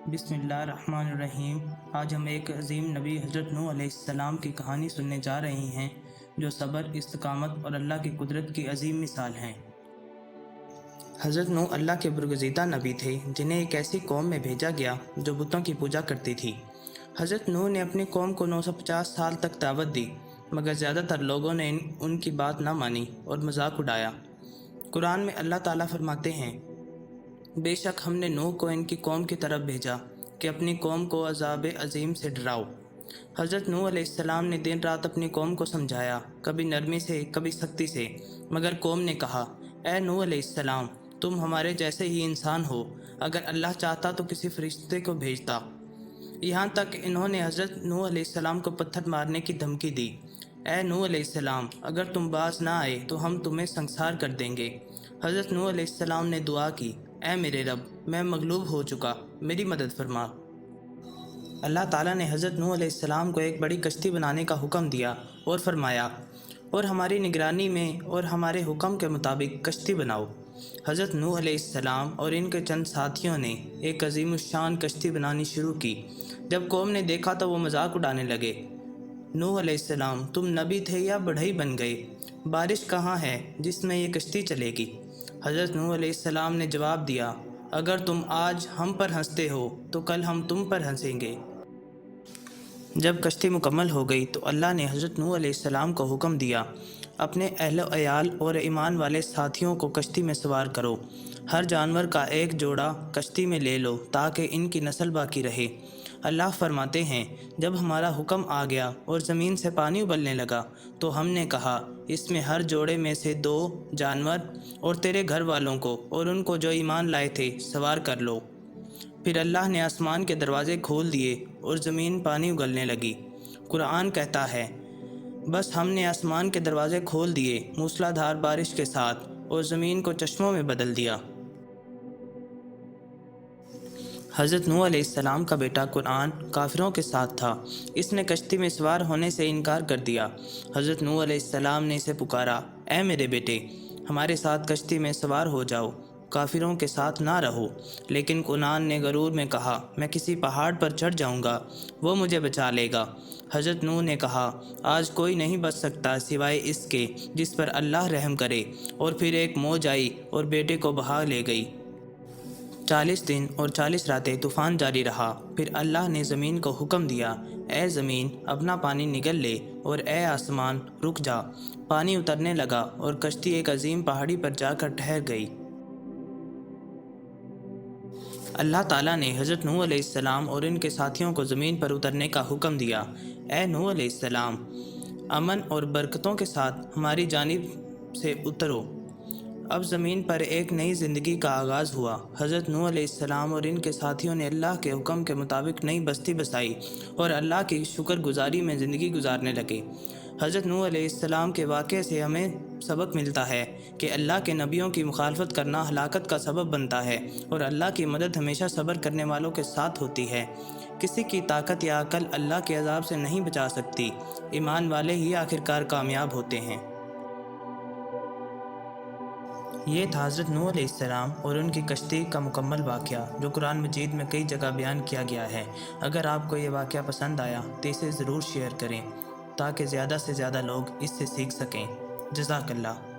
بسم اللہ الرحمن الرحیم۔ آج ہم ایک عظیم نبی حضرت نوح علیہ السلام کی کہانی سننے جا رہے ہیں، جو صبر، استقامت اور اللہ کی قدرت کی عظیم مثال ہیں۔ حضرت نوح اللہ کے برگزیدہ نبی تھے، جنہیں ایک ایسی قوم میں بھیجا گیا جو بتوں کی پوجا کرتی تھی۔ حضرت نوح نے اپنی قوم کو 950 سال تک دعوت دی، مگر زیادہ تر لوگوں نے ان کی بات نہ مانی اور مذاق اڑایا۔ قرآن میں اللہ تعالیٰ فرماتے ہیں، بے شک ہم نے نوح کو ان کی قوم کی طرف بھیجا کہ اپنی قوم کو عذاب عظیم سے ڈراؤ۔ حضرت نوح علیہ السلام نے دن رات اپنی قوم کو سمجھایا، کبھی نرمی سے کبھی سختی سے، مگر قوم نے کہا، اے نوح علیہ السلام، تم ہمارے جیسے ہی انسان ہو، اگر اللہ چاہتا تو کسی فرشتے کو بھیجتا۔ یہاں تک انہوں نے حضرت نوح علیہ السلام کو پتھر مارنے کی دھمکی دی۔ اے نوح علیہ السلام، اگر تم باز نہ آئے تو ہم تمہیں سنسار کر دیں گے۔ حضرت نوح علیہ السلام نے دعا کی، اے میرے رب، میں مغلوب ہو چکا، میری مدد فرما۔ اللہ تعالیٰ نے حضرت نوح علیہ السلام کو ایک بڑی کشتی بنانے کا حکم دیا اور فرمایا، اور ہماری نگرانی میں اور ہمارے حکم کے مطابق کشتی بناؤ۔ حضرت نوح علیہ السلام اور ان کے چند ساتھیوں نے ایک عظیم الشان کشتی بنانی شروع کی۔ جب قوم نے دیکھا تو وہ مذاق اڑانے لگے۔ نوح علیہ السلام، تم نبی تھے یا بڑھئی بن گئے؟ بارش کہاں ہے جس میں یہ کشتی چلے گی؟ حضرت نوح علیہ السلام نے جواب دیا، اگر تم آج ہم پر ہنستے ہو تو کل ہم تم پر ہنسیں گے۔ جب کشتی مکمل ہو گئی تو اللہ نے حضرت نوح علیہ السلام کو حکم دیا، اپنے اہل و عیال اور ایمان والے ساتھیوں کو کشتی میں سوار کرو، ہر جانور کا ایک جوڑا کشتی میں لے لو تاکہ ان کی نسل باقی رہے۔ اللہ فرماتے ہیں، جب ہمارا حکم آ گیا اور زمین سے پانی ابلنے لگا تو ہم نے کہا، اس میں ہر جوڑے میں سے 2 جانور اور تیرے گھر والوں کو اور ان کو جو ایمان لائے تھے سوار کر لو۔ پھر اللہ نے آسمان کے دروازے کھول دیے اور زمین پانی اگلنے لگی۔ قرآن کہتا ہے، بس ہم نے آسمان کے دروازے کھول دیے موسلا دھار بارش کے ساتھ اور زمین کو چشموں میں بدل دیا۔ حضرت نوح علیہ السلام کا بیٹا کنعان کافروں کے ساتھ تھا، اس نے کشتی میں سوار ہونے سے انکار کر دیا۔ حضرت نوح علیہ السلام نے اسے پکارا، اے میرے بیٹے، ہمارے ساتھ کشتی میں سوار ہو جاؤ، کافروں کے ساتھ نہ رہو۔ لیکن کنعان نے غرور میں کہا، میں کسی پہاڑ پر چڑھ جاؤں گا، وہ مجھے بچا لے گا۔ حضرت نوح نے کہا، آج کوئی نہیں بچ سکتا سوائے اس کے جس پر اللہ رحم کرے۔ اور پھر ایک موج آئی اور بیٹے کو بہا لے گئی۔ 40 دن اور 40 راتیں طوفان جاری رہا۔ پھر اللہ نے زمین کو حکم دیا، اے زمین اپنا پانی نگل لے، اور اے آسمان رک جا۔ پانی اترنے لگا اور کشتی ایک عظیم پہاڑی پر جا کر ٹھہر گئی۔ اللہ تعالیٰ نے حضرت نوح علیہ السلام اور ان کے ساتھیوں کو زمین پر اترنے کا حکم دیا۔ اے نوح علیہ السلام، امن اور برکتوں کے ساتھ ہماری جانب سے اترو۔ اب زمین پر ایک نئی زندگی کا آغاز ہوا۔ حضرت نوح علیہ السلام اور ان کے ساتھیوں نے اللہ کے حکم کے مطابق نئی بستی بسائی اور اللہ کی شکر گزاری میں زندگی گزارنے لگے۔ حضرت نوح علیہ السلام کے واقعے سے ہمیں سبق ملتا ہے کہ اللہ کے نبیوں کی مخالفت کرنا ہلاکت کا سبب بنتا ہے، اور اللہ کی مدد ہمیشہ صبر کرنے والوں کے ساتھ ہوتی ہے۔ کسی کی طاقت یا عقل اللہ کے عذاب سے نہیں بچا سکتی، ایمان والے ہی آخرکار کامیاب ہوتے ہیں۔ یہ تھا حضرت نوح علیہ السلام اور ان کی کشتی کا مکمل واقعہ، جو قرآن مجید میں کئی جگہ بیان کیا گیا ہے۔ اگر آپ کو یہ واقعہ پسند آیا تو اسے ضرور شیئر کریں تاکہ زیادہ سے زیادہ لوگ اس سے سیکھ سکیں۔ جزاک اللہ۔